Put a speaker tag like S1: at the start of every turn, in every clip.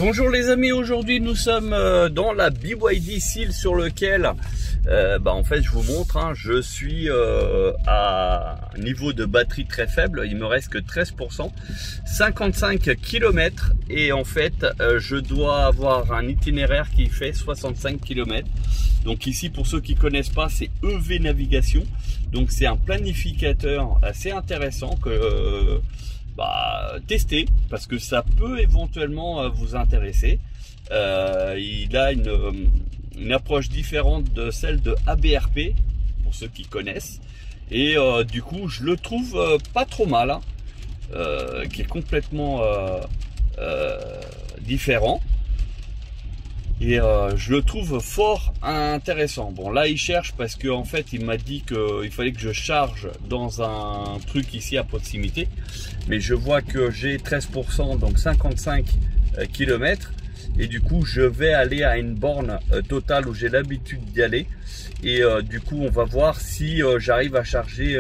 S1: Bonjour les amis, aujourd'hui nous sommes dans la BYD Seal sur lequel en fait je vous montre, je suis à un niveau de batterie très faible, il me reste que 13%, 55 km et en fait je dois avoir un itinéraire qui fait 65 km. Donc ici, pour ceux qui connaissent pas, c'est EV Navigation, donc c'est un planificateur assez intéressant que tester parce que ça peut éventuellement vous intéresser. Il a une approche différente de celle de ABRP pour ceux qui connaissent et du coup je le trouve pas trop mal, qui est complètement différent et je le trouve fort intéressant. Bon, là il cherche parce que en fait il m'a dit qu'il fallait que je charge dans un truc ici à proximité, mais je vois que j'ai 13%, donc 55 km, et du coup je vais aller à une borne totale où j'ai l'habitude d'y aller, et du coup on va voir si j'arrive à charger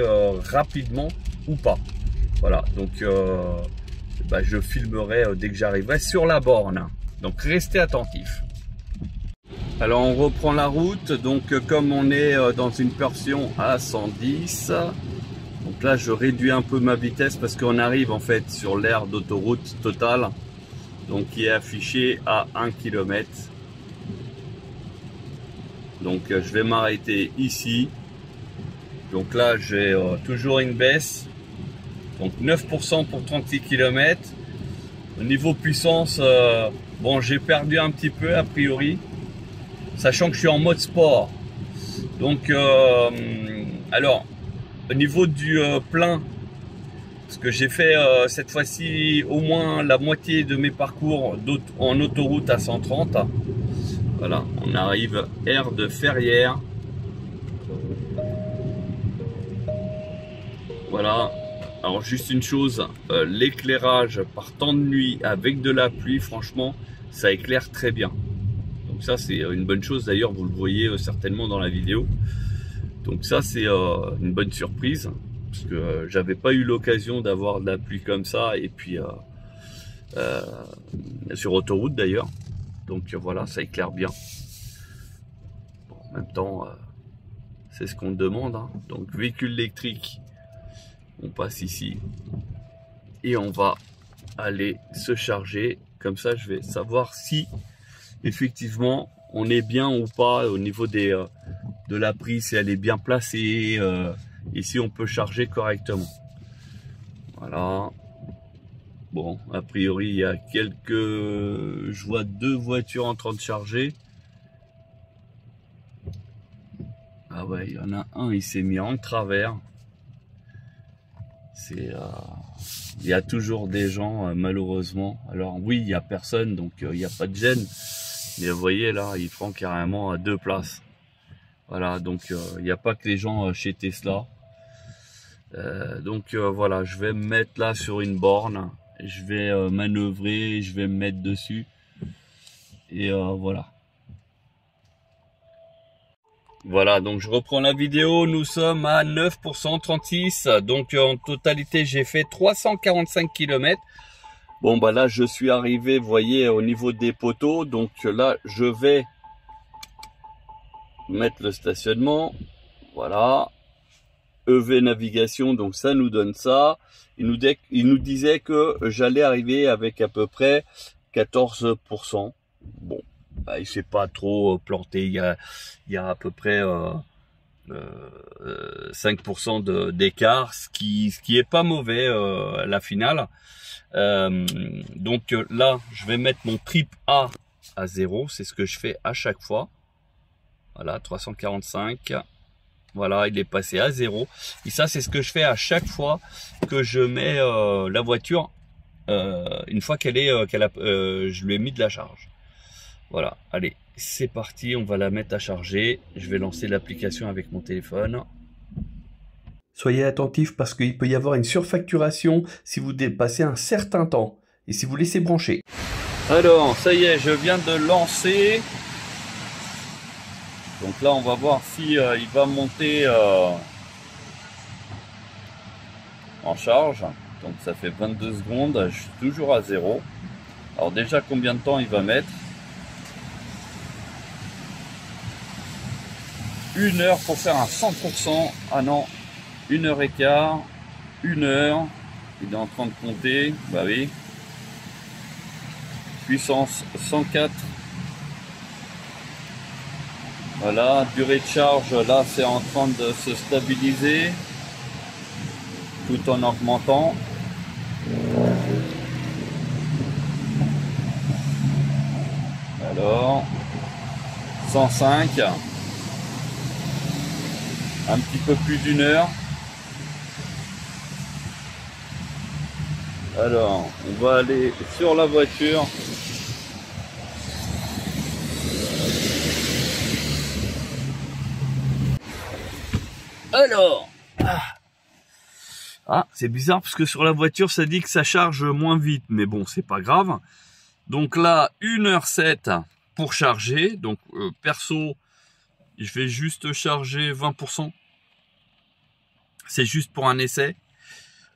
S1: rapidement ou pas. Voilà, donc je filmerai dès que j'arriverai sur la borne, donc restez attentifs. Alors on reprend la route, donc comme on est dans une portion à 110, donc là je réduis un peu ma vitesse parce qu'on arrive en fait sur l'aire d'autoroute totale, donc qui est affiché à 1 km. Donc je vais m'arrêter ici, donc là j'ai toujours une baisse, donc 9% pour 36 km. Au niveau puissance, bon, j'ai perdu un petit peu a priori, sachant que je suis en mode sport. Donc alors au niveau du plein, parce que j'ai fait cette fois-ci au moins la moitié de mes parcours en autoroute à 130. Voilà, on arrive aire de Ferrières. Voilà, alors juste une chose, l'éclairage par temps de nuit avec de la pluie, franchement ça éclaire très bien. Donc ça c'est une bonne chose, d'ailleurs vous le voyez certainement dans la vidéo. Donc ça c'est une bonne surprise, parce que j'avais pas eu l'occasion d'avoir de la pluie comme ça, et puis sur autoroute d'ailleurs. Donc voilà, ça éclaire bien. Bon, en même temps c'est ce qu'on demande, Donc véhicule électrique, on passe ici et on va aller se charger. Comme ça je vais savoir si effectivement on est bien ou pas au niveau de la prise, si elle est bien placée, et si on peut charger correctement. Voilà. Bon, a priori il y a je vois 2 voitures en train de charger. Ah ouais, il y en a un, il s'est mis en travers. Il y a toujours des gens malheureusement. Alors oui, il n'y a personne, donc il n'y a pas de gêne. Mais vous voyez là, il prend carrément à 2 places. Voilà, donc il n'y a pas que les gens chez Tesla. Voilà, je vais me mettre là sur une borne. Je vais manœuvrer, je vais me mettre dessus. Et voilà. Voilà, donc je reprends la vidéo. Nous sommes à 9%, 36. Donc en totalité, j'ai fait 345 km. Bon, là, je suis arrivé, vous voyez, au niveau des poteaux. Donc là, je vais mettre le stationnement. Voilà. EV Navigation, donc ça nous donne ça. Il nous disait que j'allais arriver avec à peu près 14%. Bon, il s'est pas trop planté. Il y a à peu près 5% d'écart, ce qui est pas mauvais à la finale. Donc là, je vais mettre mon trip A à 0. C'est ce que je fais à chaque fois. Voilà, 345. Voilà, il est passé à 0. Et ça, c'est ce que je fais à chaque fois que je mets la voiture, une fois je lui ai mis de la charge. Voilà, allez, c'est parti, on va la mettre à charger. Je vais lancer l'application avec mon téléphone.
S2: Soyez attentifs parce qu'il peut y avoir une surfacturation si vous dépassez un certain temps et si vous laissez brancher.
S1: Alors, ça y est, je viens de lancer. Donc là, on va voir si il va monter en charge. Donc ça fait 22 secondes, je suis toujours à 0. Alors déjà, combien de temps il va mettre? 1 heure pour faire un 100%. Ah non, 1h15, 1 heure. Il est en train de compter. Bah oui. Puissance 104. Voilà, durée de charge, là c'est en train de se stabiliser tout en augmentant. Alors, 105, un petit peu plus d'1 heure. Alors, on va aller sur la voiture. Alors, c'est bizarre parce que sur la voiture ça dit que ça charge moins vite, mais bon, c'est pas grave. Donc là, 1h07 pour charger. Donc perso, je vais juste charger 20%. C'est juste pour un essai.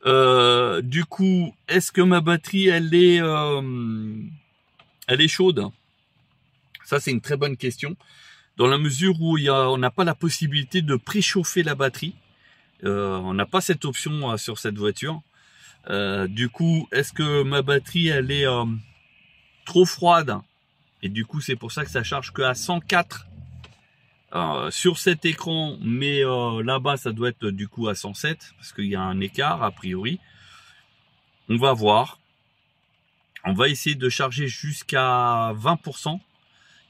S1: Du coup, est-ce que ma batterie elle est chaude? Ça c'est une très bonne question. Dans la mesure où on n'a pas la possibilité de préchauffer la batterie. On n'a pas cette option sur cette voiture. Du coup, est-ce que ma batterie elle est trop froide? Et du coup, c'est pour ça que ça charge que à 104 sur cet écran, mais là-bas, ça doit être du coup à 107 parce qu'il y a un écart a priori. On va voir. On va essayer de charger jusqu'à 20%.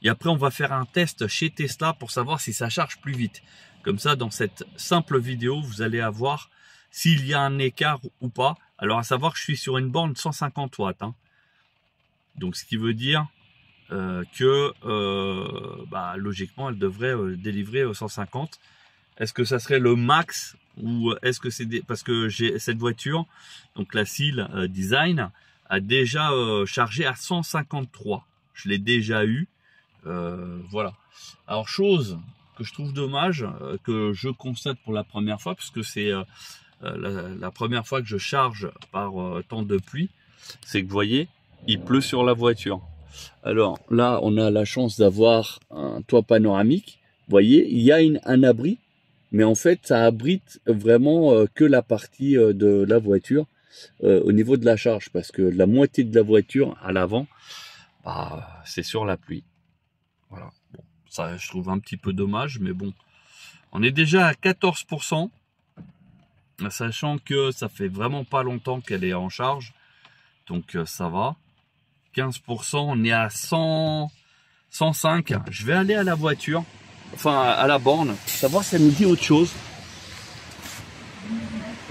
S1: Et après, on va faire un test chez Tesla pour savoir si ça charge plus vite. Comme ça, dans cette simple vidéo, vous allez avoir s'il y a un écart ou pas. Alors, à savoir que je suis sur une borne 150 watts. Hein. Donc, ce qui veut dire que, logiquement, elle devrait délivrer 150. Est-ce que ça serait le max ou est-ce que c'est parce que j'ai cette voiture, donc la Seal Design, a déjà chargé à 153. Je l'ai déjà eu. Voilà. Alors chose que je trouve dommage, que je constate pour la première fois, parce que c'est la première fois que je charge par temps de pluie, c'est que vous voyez, il pleut sur la voiture. Alors là, on a la chance d'avoir un toit panoramique. Vous voyez, il y a un abri, mais en fait, ça abrite vraiment que la partie de la voiture au niveau de la charge, parce que la moitié de la voiture à l'avant, c'est sur la pluie. Voilà. Bon, ça, je trouve un petit peu dommage, mais bon. On est déjà à 14%, sachant que ça fait vraiment pas longtemps qu'elle est en charge. Donc, ça va. 15%, on est à 105. Je vais aller à la voiture, enfin, à la borne, savoir si ça nous dit autre chose.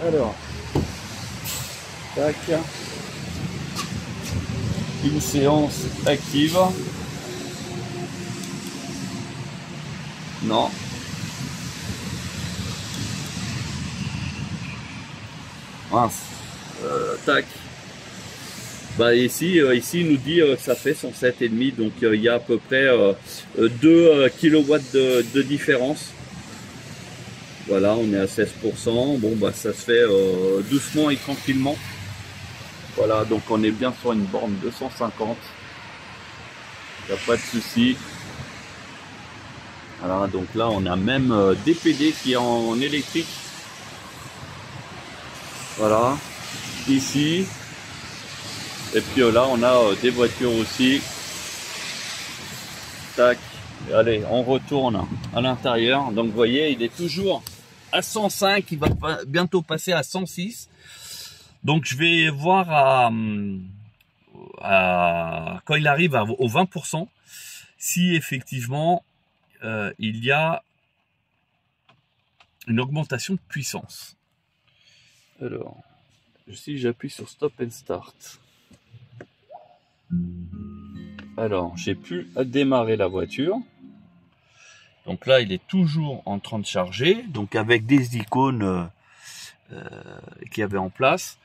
S1: Alors, tac. Une séance active. Non. Mince. Tac. Ici, il nous dit que ça fait 107,5, donc il y a à peu près 2 kW de différence. Voilà, on est à 16%. Bon, ça se fait doucement et tranquillement. Voilà, donc on est bien sur une borne 250. Il n'y a pas de souci. Voilà, donc là on a même DPD qui est en électrique. Voilà, ici. Et puis là on a des voitures aussi. Tac. Et allez, on retourne à l'intérieur. Donc vous voyez, il est toujours à 105, il va bientôt passer à 106. Donc je vais voir quand il arrive au 20%, si effectivement il y a une augmentation de puissance. Alors, si j'appuie sur Stop and Start. Alors, j'ai pu démarrer la voiture. Donc là, il est toujours en train de charger. Donc avec des icônes qu'il y avait en place.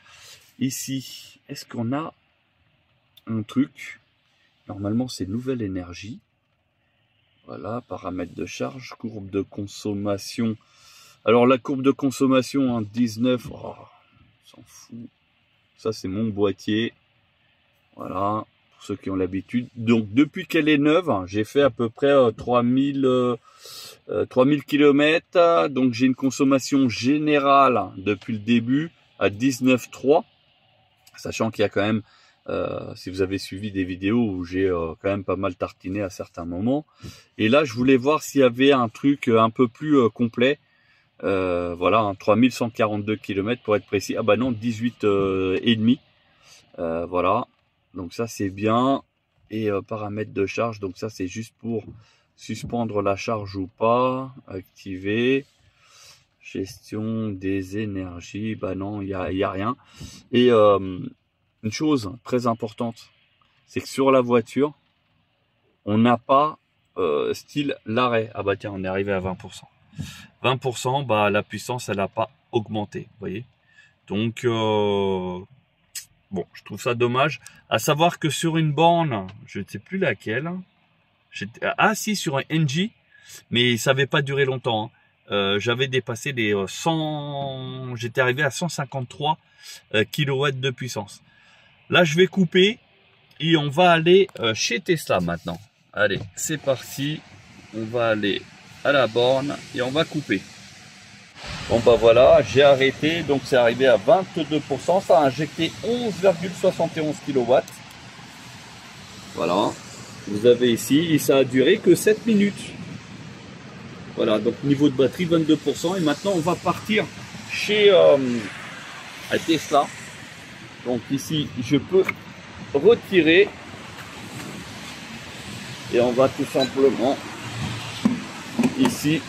S1: Ici, est-ce qu'on a un truc? Normalement, c'est nouvelle énergie. Voilà, paramètres de charge, courbe de consommation. Alors la courbe de consommation, 19, on s'en fout. Ça c'est mon boîtier. Voilà, pour ceux qui ont l'habitude. Donc depuis qu'elle est neuve, j'ai fait à peu près 3000 km. Donc j'ai une consommation générale depuis le début à 19,3. Sachant qu'il y a quand même, si vous avez suivi des vidéos où j'ai quand même pas mal tartiné à certains moments. Et là, je voulais voir s'il y avait un truc un peu plus complet. Voilà, hein, 3142 km pour être précis. Ah bah non, 18 et demi. Voilà, donc ça c'est bien. Et paramètres de charge, donc ça c'est juste pour suspendre la charge ou pas. Activer. Gestion des énergies, bah non, il y a rien. Et une chose très importante, c'est que sur la voiture, on n'a pas style l'arrêt. Ah bah tiens, on est arrivé à 20%. 20%, bah la puissance, elle n'a pas augmenté, vous voyez. Donc, bon, je trouve ça dommage. À savoir que sur une borne, je ne sais plus laquelle, ah si, sur un NG, mais ça n'avait pas duré longtemps, hein. J'avais dépassé les 100, j'étais arrivé à 153 kW de puissance. Là, je vais couper et on va aller chez Tesla maintenant. Allez, c'est parti. On va aller à la borne et on va couper. Bon bah voilà, j'ai arrêté, donc c'est arrivé à 22%. Ça a injecté 11,71 kW. Voilà, vous avez ici, et ça a duré que 7 minutes. Voilà, donc niveau de batterie 22%. Et maintenant on va partir chez Tesla. Donc ici je peux retirer. Et on va tout simplement ici.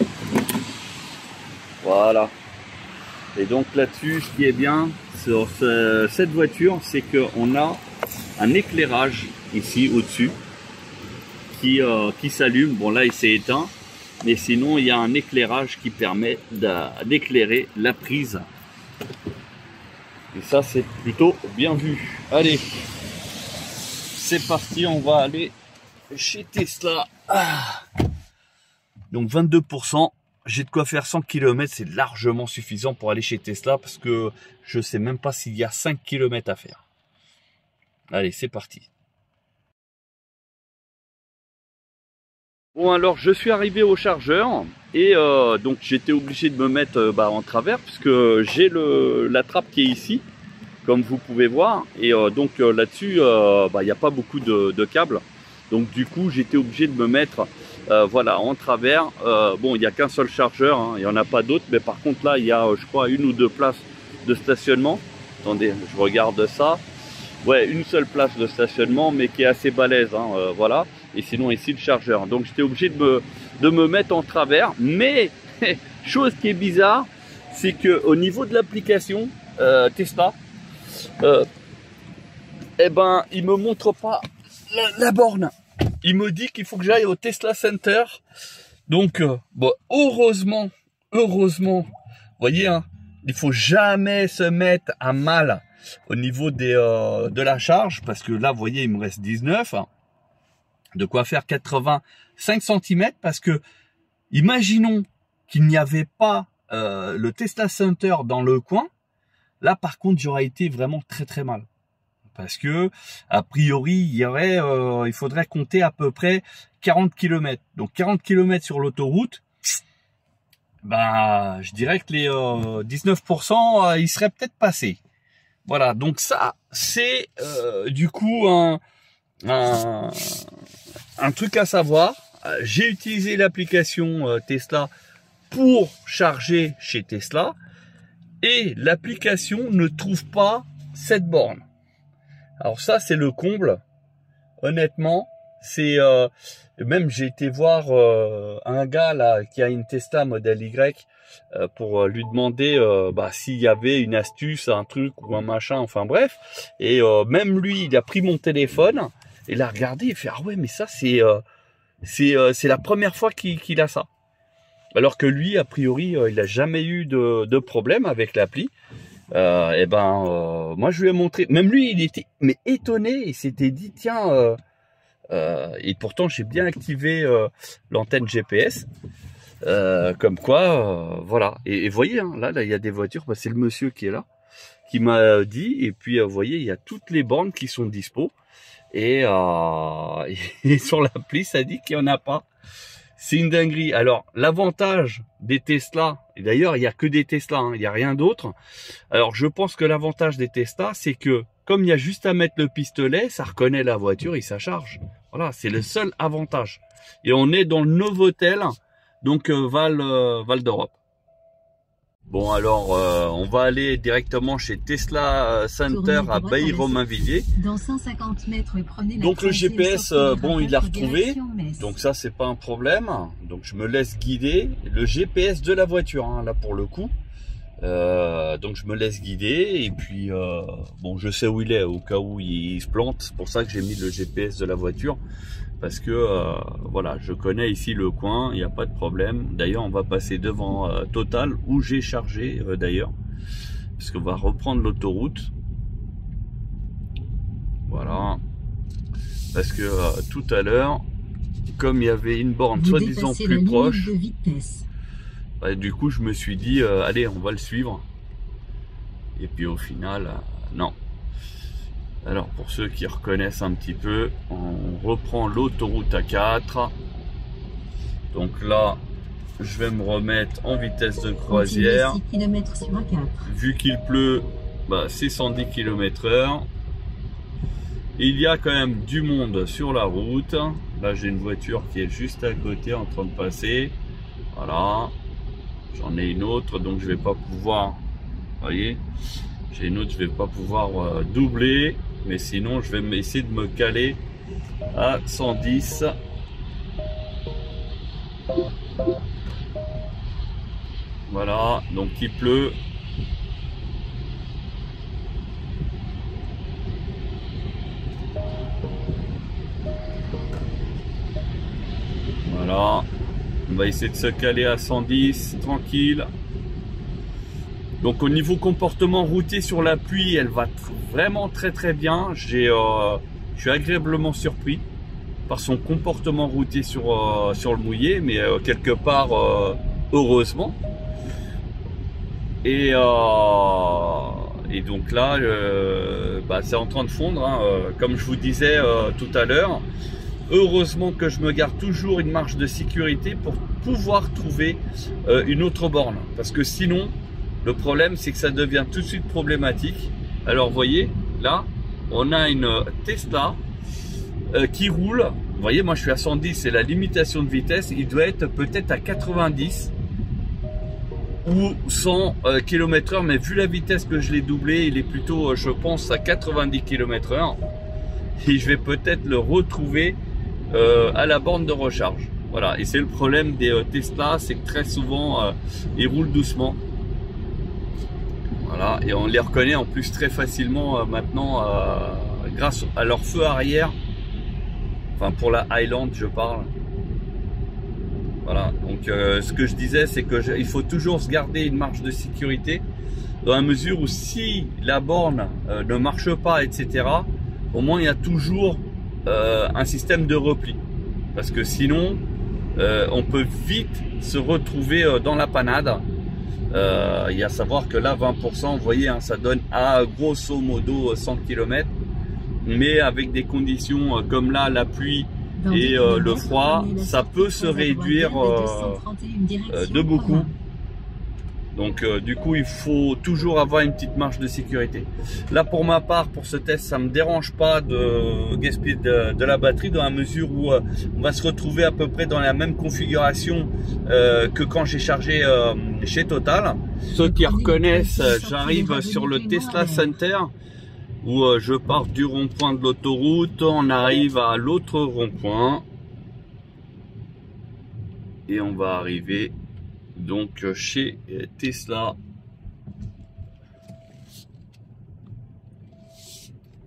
S1: Voilà. Et donc là-dessus, ce qui est bien sur cette voiture, c'est qu'on a un éclairage ici au-dessus qui s'allume. Bon là il s'est éteint. Mais sinon, il y a un éclairage qui permet d'éclairer la prise. Et ça, c'est plutôt bien vu. Allez, c'est parti, on va aller chez Tesla. Ah. Donc 22%, j'ai de quoi faire 100 km, c'est largement suffisant pour aller chez Tesla parce que je ne sais même pas s'il y a 5 km à faire. Allez, c'est parti. Bon alors je suis arrivé au chargeur et donc j'étais obligé de me mettre en travers puisque j'ai la trappe qui est ici comme vous pouvez voir et donc là-dessus il n'y a pas beaucoup de câbles, donc du coup j'étais obligé de me mettre voilà en travers. Bon il n'y a qu'un seul chargeur, hein, il n'y en a pas d'autres, mais par contre là il y a je crois 1 ou 2 places de stationnement. Attendez, je regarde ça. Ouais, une seule place de stationnement, mais qui est assez balèze, hein, voilà. Et sinon ici le chargeur. Donc j'étais obligé de me mettre en travers. Mais chose qui est bizarre, c'est que au niveau de l'application Tesla, eh ben il me montre pas la borne. Il me dit qu'il faut que j'aille au Tesla Center. Donc bon, heureusement, vous voyez, hein, il faut jamais se mettre à mal au niveau de la charge, parce que là vous voyez il me reste 19, de quoi faire 85 cm, parce que imaginons qu'il n'y avait pas le Tesla Center dans le coin, là par contre j'aurais été vraiment très mal, parce que a priori il faudrait compter à peu près 40 km, donc 40 km sur l'autoroute. Bah je dirais que les 19% ils seraient peut-être passés. Voilà, donc ça, c'est du coup un truc à savoir. J'ai utilisé l'application Tesla pour charger chez Tesla et l'application ne trouve pas cette borne. Alors ça, c'est le comble. Honnêtement, c'est même j'ai été voir un gars là qui a une Tesla Model Y pour lui demander s'il y avait une astuce, un truc ou un machin, enfin bref. Et même lui, il a pris mon téléphone et l'a regardé, il fait ah ouais mais ça c'est la première fois qu'il a ça. Alors que lui, a priori, il n'a jamais eu de problème avec l'appli. Moi je lui ai montré, même lui il était étonné, il s'était dit tiens et pourtant j'ai bien activé l'antenne GPS, comme quoi voilà. Et voyez hein, là il y a des voitures, c'est le monsieur qui est là qui m'a dit, et puis vous voyez il y a toutes les bornes qui sont dispo, Et, et sur l'appli, ça dit qu'il n'y en a pas. C'est une dinguerie. Alors, l'avantage des Tesla, et d'ailleurs, il n'y a que des Tesla, hein, il n'y a rien d'autre. Alors, je pense que l'avantage des Tesla, c'est que comme il y a juste à mettre le pistolet, ça reconnaît la voiture et ça charge. Voilà, c'est le seul avantage. Et on est dans le Novotel, donc Val d'Europe. Bon, alors, on va aller directement chez Tesla Center à Bailly-Romainvilliers.
S3: Dans 150 mètres, prenez la
S1: donc le GPS, bon, il l'a retrouvé. Donc ça, c'est pas un problème. Donc je me laisse guider. Le GPS de la voiture, hein, là pour le coup. Donc je me laisse guider. Et puis, bon, je sais où il est, au cas où il se plante. C'est pour ça que j'ai mis le GPS de la voiture. Parce que voilà, je connais ici le coin, il n'y a pas de problème. D'ailleurs, on va passer devant Total où j'ai chargé d'ailleurs, parce qu'on va reprendre l'autoroute. Voilà, parce que tout à l'heure, comme il y avait une borne soi-disant plus proche, bah, du coup, je me suis dit, allez, on va le suivre. Et puis au final, non. Alors pour ceux qui reconnaissent un petit peu, on reprend l'autoroute A4. Donc là, je vais me remettre en vitesse de croisière.
S3: 6 km sur A4.
S1: Vu qu'il pleut, bah, c'est 110 km/h. Il y a quand même du monde sur la route. Là, j'ai une voiture qui est juste à côté en train de passer. Voilà. J'en ai une autre, donc je vais pas pouvoir... Vous voyez, j'ai une autre, je vais pas pouvoir doubler. Mais sinon, je vais essayer de me caler à 110. Voilà, donc il pleut. Voilà, on va essayer de se caler à 110, tranquille. Donc au niveau comportement routier sur la pluie, elle va vraiment très bien. Je suis agréablement surpris par son comportement routier sur le mouillé, mais quelque part heureusement. Et donc là, bah, c'est en train de fondre, hein, comme je vous disais tout à l'heure. Heureusement que je me garde toujours une marge de sécurité pour pouvoir trouver une autre borne, parce que sinon le problème, c'est que ça devient tout de suite problématique. Alors, vous voyez, là, on a une Tesla qui roule. Vous voyez, moi, je suis à 110, c'est la limitation de vitesse. Il doit être peut-être à 90 ou 100 km/h. Mais vu la vitesse que je l'ai doublé, il est plutôt, je pense, à 90 km/h. Et je vais peut-être le retrouver à la borne de recharge. Voilà, et c'est le problème des Tesla, c'est que très souvent, ils roulent doucement. Voilà, et on les reconnaît en plus très facilement maintenant grâce à leur feu arrière. Enfin, pour la Highland, je parle. Voilà, donc ce que je disais, c'est que il faut toujours se garder une marge de sécurité dans la mesure où si la borne ne marche pas, etc., au moins il y a toujours un système de repli. Parce que sinon, on peut vite se retrouver dans la panade. Il y a à savoir que là 20%, vous voyez, hein, ça donne à grosso modo 100 km, mais avec des conditions comme là, la pluie et le froid, ça peut se réduire de beaucoup. Donc du coup, il faut toujours avoir une petite marge de sécurité. Là, pour ma part, pour ce test, ça me dérange pas de gaspiller de la batterie, dans la mesure où on va se retrouver à peu près dans la même configuration que quand j'ai chargé chez Total. Ceux qui reconnaissent, j'arrive sur le Tesla Center, où je pars du rond-point de l'autoroute, on arrive à l'autre rond-point et on va arriver donc chez Tesla.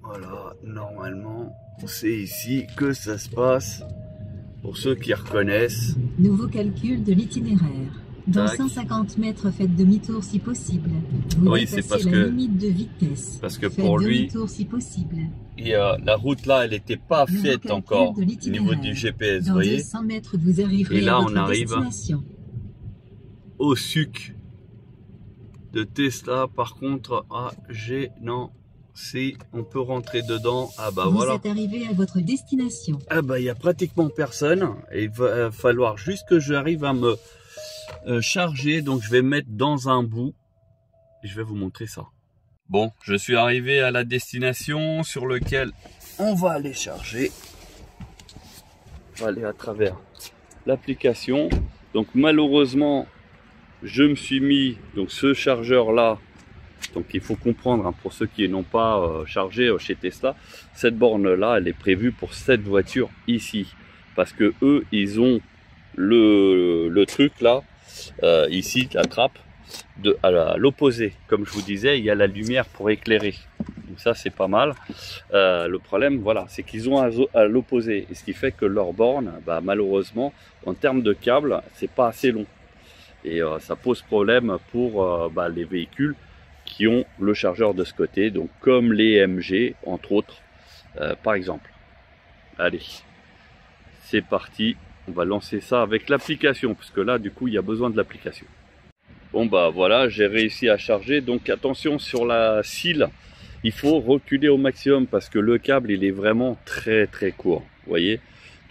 S1: Voilà, normalement c'est ici que ça se passe pour ceux qui reconnaissent.
S3: Nouveau calcul de l'itinéraire. Dans
S1: Tac.
S3: 150 mètres, faites demi-tour si possible. Vous
S1: Oui, c'est parce
S3: la
S1: que
S3: limite de vitesse.
S1: parce que
S3: Faites
S1: pour lui,
S3: demi-tour si possible.
S1: et, la route là, elle n'était pas
S3: Nouveau
S1: faite
S3: calcul
S1: encore
S3: de
S1: au
S3: l'itinéraire.
S1: niveau du GPS, vous
S3: Dans
S1: voyez.
S3: 200 mètres, vous arriverez
S1: Et là,
S3: à
S1: on
S3: votre
S1: arrive
S3: destination.
S1: Au suc de Tesla. Par contre, non, si on peut rentrer dedans. Ah bah
S3: Vous
S1: voilà.
S3: êtes arrivé à votre destination.
S1: Ah bah il n'y a pratiquement personne. Et il va falloir juste que j'arrive à me charger. Donc je vais mettre dans un bout. Et je vais vous montrer ça. Bon, je suis arrivé à la destination sur lequel on va aller charger. On va aller à travers l'application. Donc malheureusement, je me suis mis donc ce chargeur là. Donc il faut comprendre, hein, pour ceux qui n'ont pas chargé chez Tesla, cette borne là, elle est prévue pour cette voiture ici, parce que eux, ils ont le truc là, ici, la trappe, à l'opposé. Comme je vous disais, il y a la lumière pour éclairer. Donc ça, c'est pas mal. Le problème, voilà, c'est qu'ils ont à l'opposé, et ce qui fait que leur borne, bah, malheureusement, en termes de câble, c'est pas assez long, et ça pose problème pour bah, les véhicules qui ont le chargeur de ce côté, donc comme les MG entre autres, par exemple. Allez, c'est parti, on va lancer ça avec l'application, parce que là du coup il y a besoin de l'application. Bon bah voilà, j'ai réussi à charger. Donc attention sur la cile, il faut reculer au maximum parce que le câble il est vraiment très court, vous voyez.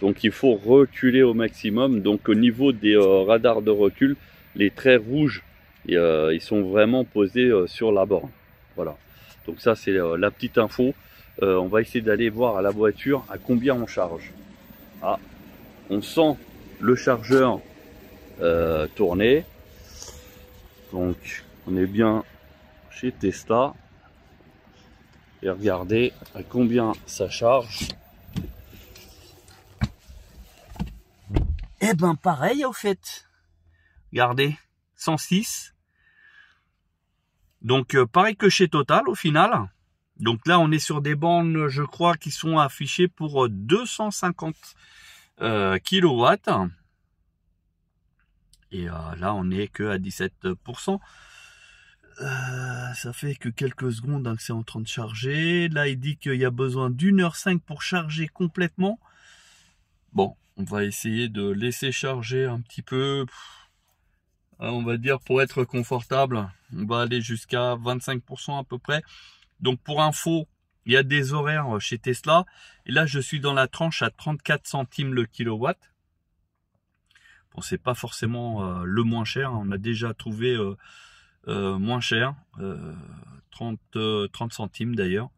S1: Donc il faut reculer au maximum. Donc au niveau des radars de recul, les traits rouges, ils sont vraiment posés sur la borne. Voilà, donc ça c'est la petite info. On va essayer d'aller voir à la voiture à combien on charge. Ah, on sent le chargeur tourner, donc on est bien chez Tesla. Et regardez à combien ça charge. Et ben pareil au fait, regardez, 106. Donc pareil que chez Total au final. Donc là on est sur des bornes, je crois, qui sont affichées pour 250 kW. Et là on est que à 17%. Ça fait que quelques secondes hein, que c'est en train de charger. Là il dit qu'il y a besoin d'1h05 pour charger complètement. Bon, on va essayer de laisser charger un petit peu. On va dire pour être confortable, on va aller jusqu'à 25% à peu près. Donc pour info, il y a des horaires chez Tesla. Et là, je suis dans la tranche à 34 centimes le kilowatt. Bon, c'est pas forcément le moins cher. On a déjà trouvé moins cher. 30 centimes d'ailleurs.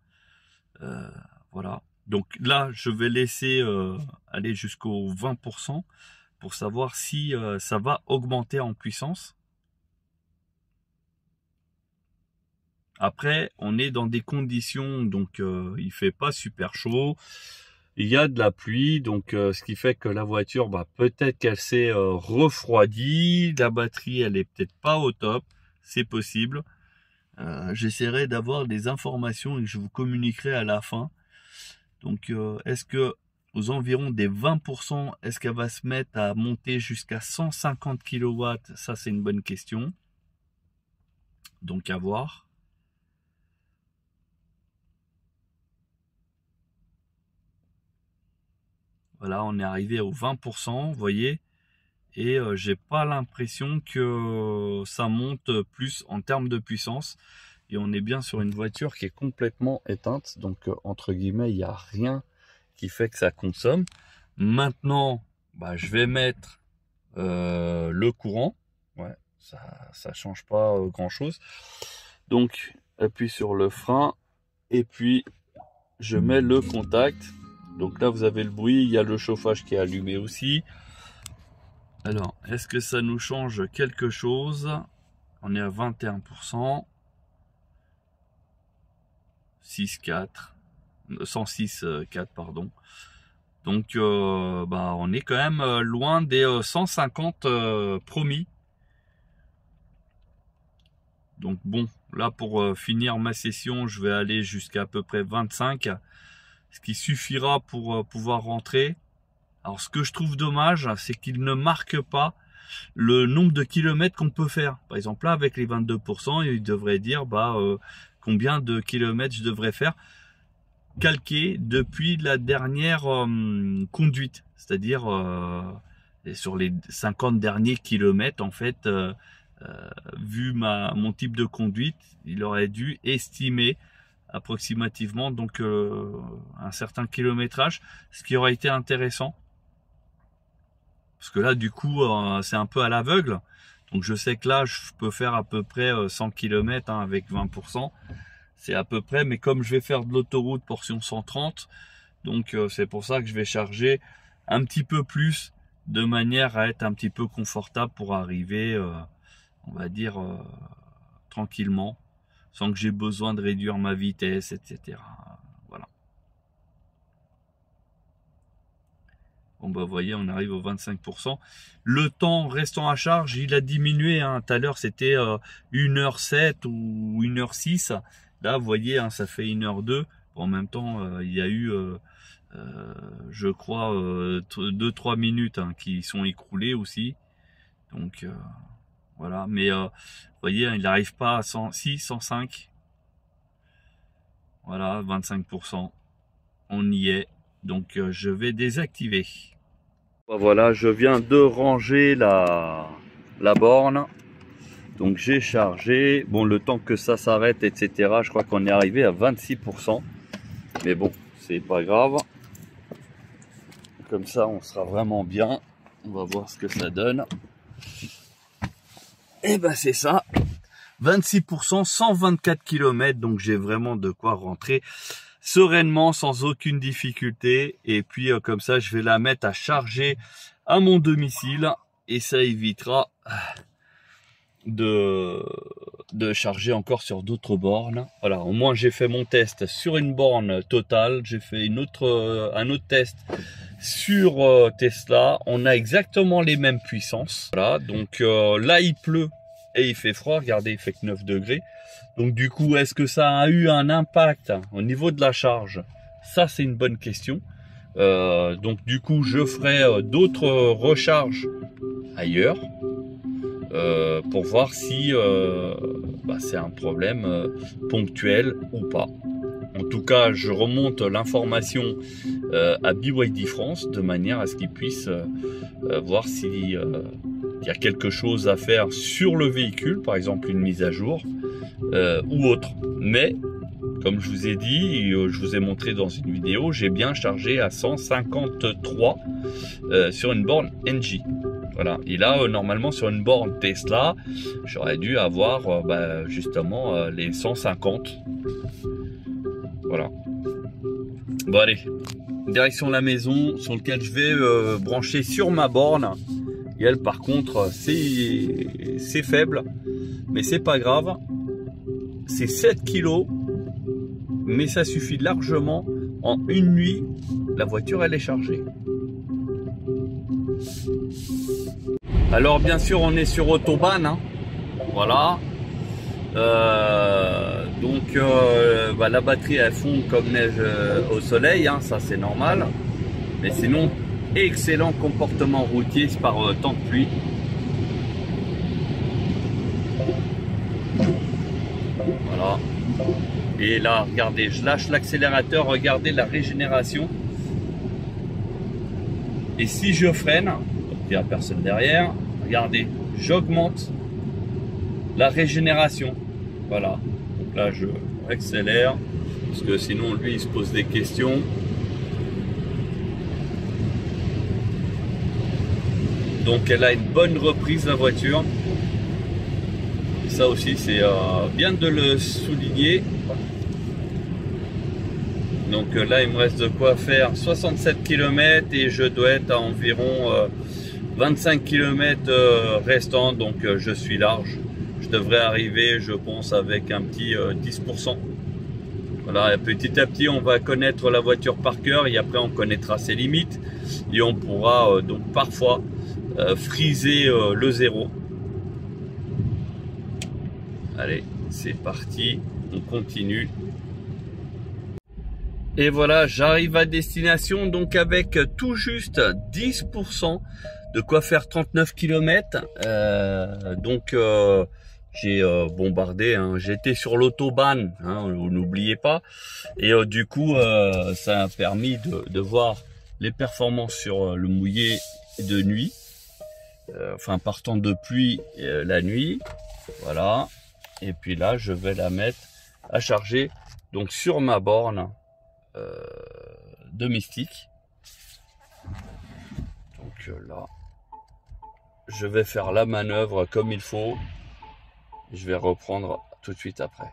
S1: Voilà. Donc là, je vais laisser aller jusqu'au 20% pour savoir si ça va augmenter en puissance. Après, on est dans des conditions, donc il fait pas super chaud. Il y a de la pluie, donc ce qui fait que la voiture, bah, peut-être qu'elle s'est refroidie. La batterie, elle est peut-être pas au top. C'est possible. J'essaierai d'avoir des informations et que je vous communiquerai à la fin. Donc, est-ce que aux environs des 20%, est-ce qu'elle va se mettre à monter jusqu'à 150 kW? Ça, c'est une bonne question. Donc, à voir. Voilà, on est arrivé aux 20%, vous voyez. Et j'ai pas l'impression que ça monte plus en termes de puissance. Et on est bien sur une voiture qui est complètement éteinte. Donc, entre guillemets, il n'y a rien qui fait que ça consomme. Maintenant, bah, je vais mettre le courant. Ouais, ça change pas grand chose. Donc, appuie sur le frein et puis je mets le contact. Donc là, vous avez le bruit. Il y a le chauffage qui est allumé aussi. Alors, est-ce que ça nous change quelque chose? On est à 21%. 6,4. 106,4 pardon. Donc bah, on est quand même loin des 150 promis. Donc bon, là pour finir ma session, je vais aller jusqu'à peu près 25, ce qui suffira pour pouvoir rentrer. Alors ce que je trouve dommage, c'est qu'il ne marque pas le nombre de kilomètres qu'on peut faire. Par exemple là avec les 22%, il devrait dire bah combien de kilomètres je devrais faire, calqué depuis la dernière conduite, c'est-à-dire sur les 50 derniers kilomètres en fait, vu mon type de conduite, il aurait dû estimer approximativement, donc un certain kilométrage, ce qui aurait été intéressant. Parce que là, du coup, c'est un peu à l'aveugle. Donc je sais que là, je peux faire à peu près 100 km hein, avec 20%. C'est à peu près, mais comme je vais faire de l'autoroute portion 130, donc c'est pour ça que je vais charger un petit peu plus, de manière à être un petit peu confortable pour arriver, on va dire, tranquillement, sans que j'ai besoin de réduire ma vitesse, etc. Voilà. Bon bah vous voyez, on arrive au 25%. Le temps restant à charge, il a diminué. Hein. Tout à l'heure, c'était 1h07 ou 1h06. Là, vous voyez, hein, ça fait 1h02. En même temps, il y a eu, je crois, 2-3 minutes hein, qui sont écoulées aussi. Donc, voilà. Mais, vous voyez, il n'arrive pas à 106, 105. Voilà, 25%. On y est. Donc, je vais désactiver. Voilà, je viens de ranger la borne. Donc j'ai chargé, bon le temps que ça s'arrête etc, je crois qu'on est arrivé à 26%, mais bon c'est pas grave, comme ça on sera vraiment bien, on va voir ce que ça donne. Et ben c'est ça, 26%, 124 km, donc j'ai vraiment de quoi rentrer sereinement sans aucune difficulté, et puis comme ça je vais la mettre à charger à mon domicile, et ça évitera de charger encore sur d'autres bornes. Voilà, au moins j'ai fait mon test sur une borne totale, j'ai fait un autre test sur Tesla, on a exactement les mêmes puissances. Voilà, donc là il pleut et il fait froid, regardez, il fait que 9 degrés. Donc du coup, est-ce que ça a eu un impact au niveau de la charge? Ça c'est une bonne question. Donc du coup je ferai d'autres recharges ailleurs. Pour voir si c'est un problème ponctuel ou pas. En tout cas, je remonte l'information à BYD France de manière à ce qu'ils puissent voir s'il y a quelque chose à faire sur le véhicule, par exemple une mise à jour ou autre. Mais comme je vous ai dit, je vous ai montré dans une vidéo, j'ai bien chargé à 153 sur une borne NG. Voilà, et là normalement sur une borne Tesla, j'aurais dû avoir justement les 150. Voilà. Bon allez, direction la maison sur laquelle je vais brancher sur ma borne. Et elle par contre c'est faible, mais c'est pas grave. C'est 7 kg, mais ça suffit largement. En une nuit, la voiture elle est chargée. Alors bien sûr on est sur Autobahn, hein. Voilà. Donc la batterie elle fond comme neige au soleil, hein, ça c'est normal. Mais sinon, excellent comportement routier par temps de pluie. Voilà. Et là, regardez, je lâche l'accélérateur, regardez la régénération. Et si je freine, il n'y a personne derrière, regardez, j'augmente la régénération. Voilà. Donc là, je accélère, parce que sinon, lui, il se pose des questions. Donc, elle a une bonne reprise, la voiture. Et ça aussi, c'est bien de le souligner. Donc là, il me reste de quoi faire 67 km et je dois être à environ 25 km restants. Donc je suis large. Je devrais arriver, je pense, avec un petit 10%. Voilà, petit à petit, on va connaître la voiture par cœur et après, on connaîtra ses limites. Et on pourra donc parfois friser le zéro. Allez, c'est parti. On continue. Et voilà, j'arrive à destination donc avec tout juste 10%, de quoi faire 39 km. Donc j'ai bombardé, hein. J'étais sur l'autobahn, hein, n'oubliez pas. Et du coup, ça a permis de voir les performances sur le mouillé de nuit. Enfin, partant de pluie la nuit. Voilà. Et puis là, je vais la mettre à charger donc sur ma borne de Mystique. Donc là, je vais faire la manœuvre comme il faut. Je vais reprendre tout de suite après.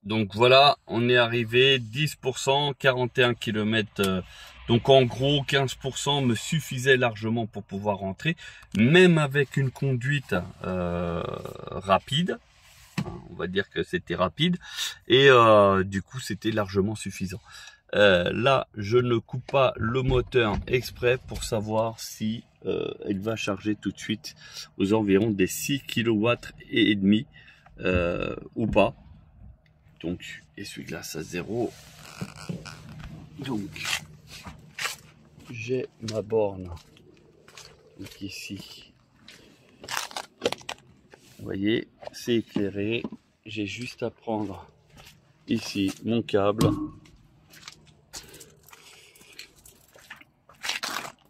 S1: Donc voilà, on est arrivé 10%, 41 km. Donc en gros, 15% me suffisait largement pour pouvoir rentrer, même avec une conduite rapide. On va dire que c'était rapide et du coup c'était largement suffisant. Là, je ne coupe pas le moteur exprès pour savoir si elle va charger tout de suite aux environs des 6 kW et demi ou pas. Donc, essuie-glace à 0. Donc, j'ai ma borne donc ici. Vous voyez, c'est éclairé. J'ai juste à prendre ici mon câble.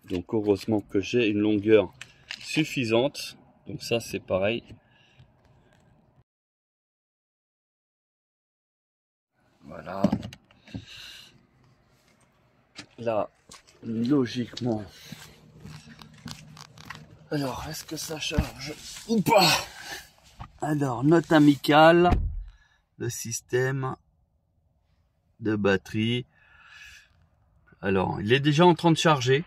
S1: Donc heureusement que j'ai une longueur suffisante. Donc ça c'est pareil. Voilà. Là, logiquement. Alors, est-ce que ça charge ou pas? Alors, note amicale. Le système de batterie. Alors, il est déjà en train de charger.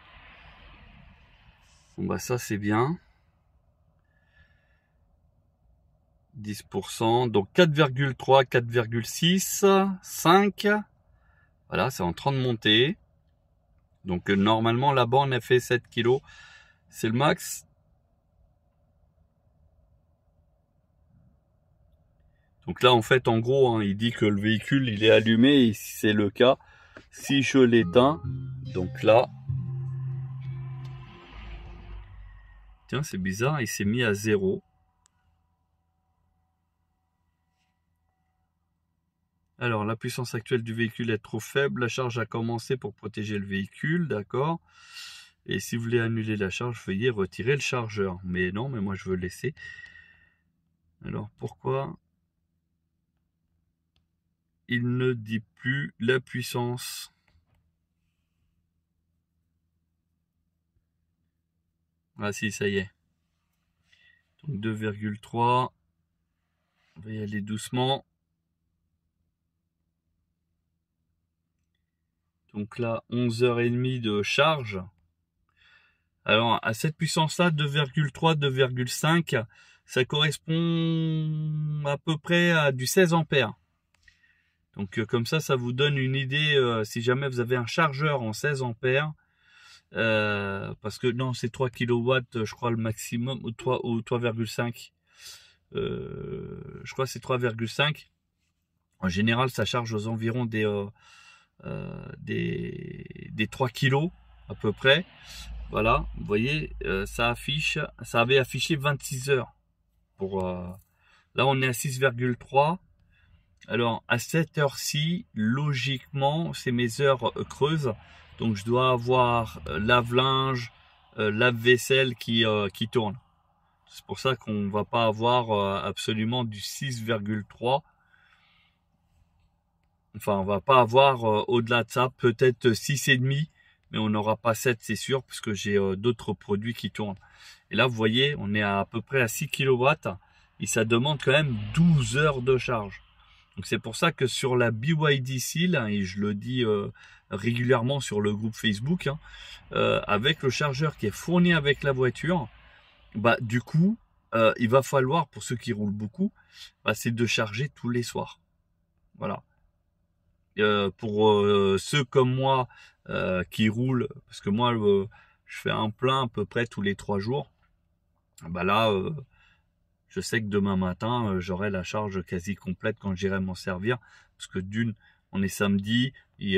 S1: Bon bah ça c'est bien. 10%, donc 4,3, 4,6, 5. Voilà, c'est en train de monter. Donc normalement la borne a fait 7 kg. C'est le max. Donc là en fait en gros hein, il dit que le véhicule il est allumé et si c'est le cas, si je l'éteins, donc là. Tiens, c'est bizarre, il s'est mis à 0. Alors, la puissance actuelle du véhicule est trop faible. La charge a commencé pour protéger le véhicule, d'accord. Et si vous voulez annuler la charge, veuillez retirer le chargeur. Mais non, mais moi je veux laisser. Alors, pourquoi il ne dit plus la puissance? Ah si, ça y est. Donc 2,3. On va y aller doucement. Donc là, 11h30 de charge. Alors, à cette puissance-là, 2,3, 2,5, ça correspond à peu près à du 16 ampères. Donc, comme ça vous donne une idée, si jamais vous avez un chargeur en 16 ampères, parce que non, c'est 3 kW, je crois, le maximum, ou 3,5. Je crois que c'est 3,5. En général, ça charge aux environs des 3 kg à peu près. Voilà, vous voyez, ça avait affiché 26 heures. Là, on est à 6,3. Alors, à cette heure-ci, logiquement, c'est mes heures creuses. Donc, je dois avoir lave-linge, lave-vaisselle qui tourne. C'est pour ça qu'on ne va pas avoir absolument du 6,3. Enfin, on va pas avoir au-delà de ça, peut-être 6,5. Mais on n'aura pas 7, c'est sûr, parce que j'ai d'autres produits qui tournent. Et là, vous voyez, on est à peu près à 6 kW et ça demande quand même 12 heures de charge. Donc c'est pour ça que sur la BYD Seal, hein, et je le dis régulièrement sur le groupe Facebook, hein, avec le chargeur qui est fourni avec la voiture, bah du coup, il va falloir, pour ceux qui roulent beaucoup, bah, c'est de charger tous les soirs. Voilà. Pour ceux comme moi qui roulent, parce que moi je fais un plein à peu près tous les 3 jours, bah là je sais que demain matin j'aurai la charge quasi complète quand j'irai m'en servir, parce que d'une, on est samedi et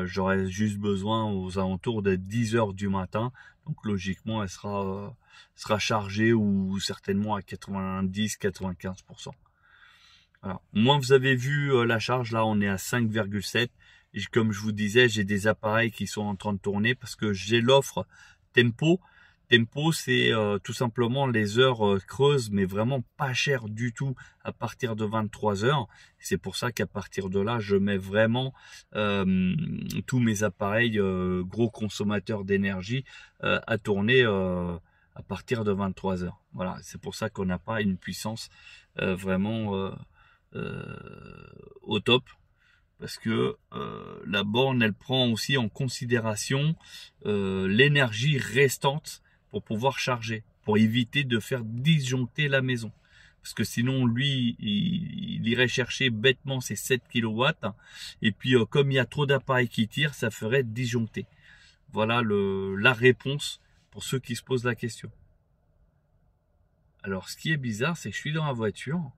S1: j'aurai juste besoin aux alentours de 10 heures du matin, donc logiquement elle sera chargée ou certainement à 90-95%. Alors, moi, vous avez vu la charge, là on est à 5,7. Et comme je vous disais, j'ai des appareils qui sont en train de tourner parce que j'ai l'offre Tempo. Tempo, c'est tout simplement les heures creuses, mais vraiment pas cher du tout à partir de 23 heures. C'est pour ça qu'à partir de là, je mets vraiment tous mes appareils gros consommateurs d'énergie à tourner à partir de 23 heures. Voilà, c'est pour ça qu'on n'a pas une puissance vraiment au top. Parce que la borne, elle prend aussi en considération l'énergie restante pour pouvoir charger, pour éviter de faire disjoncter la maison. Parce que sinon, lui, il irait chercher bêtement ses 7 kW. Et puis, comme il y a trop d'appareils qui tirent, ça ferait disjoncter. Voilà la réponse pour ceux qui se posent la question. Alors, ce qui est bizarre, c'est que je suis dans la voiture.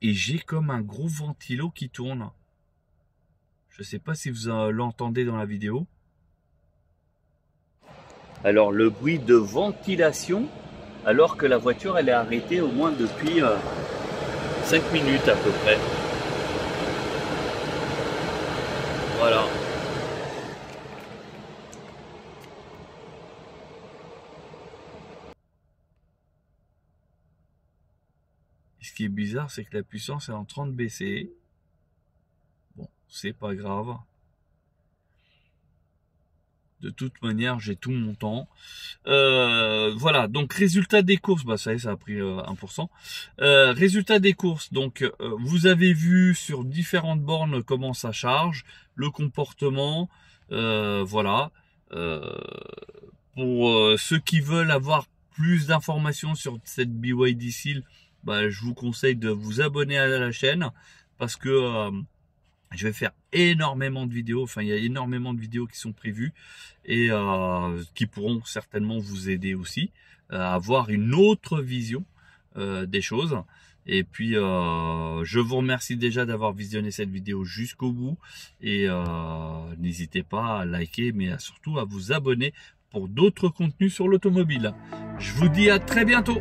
S1: Et j'ai comme un gros ventilo qui tourne. Je ne sais pas si vous l'entendez dans la vidéo. Alors le bruit de ventilation, alors que la voiture elle est arrêtée au moins depuis 5 minutes à peu près. Voilà. Ce qui est bizarre, c'est que la puissance est en train de baisser. Bon, c'est pas grave. De toute manière, j'ai tout mon temps. Voilà, donc résultat des courses, bah ça y est, ça a pris 1%. Résultat des courses, donc vous avez vu sur différentes bornes comment ça charge, le comportement, voilà. Pour ceux qui veulent avoir plus d'informations sur cette BYD Seal, bah, je vous conseille de vous abonner à la chaîne parce que je vais faire énormément de vidéos, enfin il y a énormément de vidéos qui sont prévues et qui pourront certainement vous aider aussi à avoir une autre vision des choses. Et puis je vous remercie déjà d'avoir visionné cette vidéo jusqu'au bout et n'hésitez pas à liker mais surtout à vous abonner pour d'autres contenus sur l'automobile. Je vous dis à très bientôt.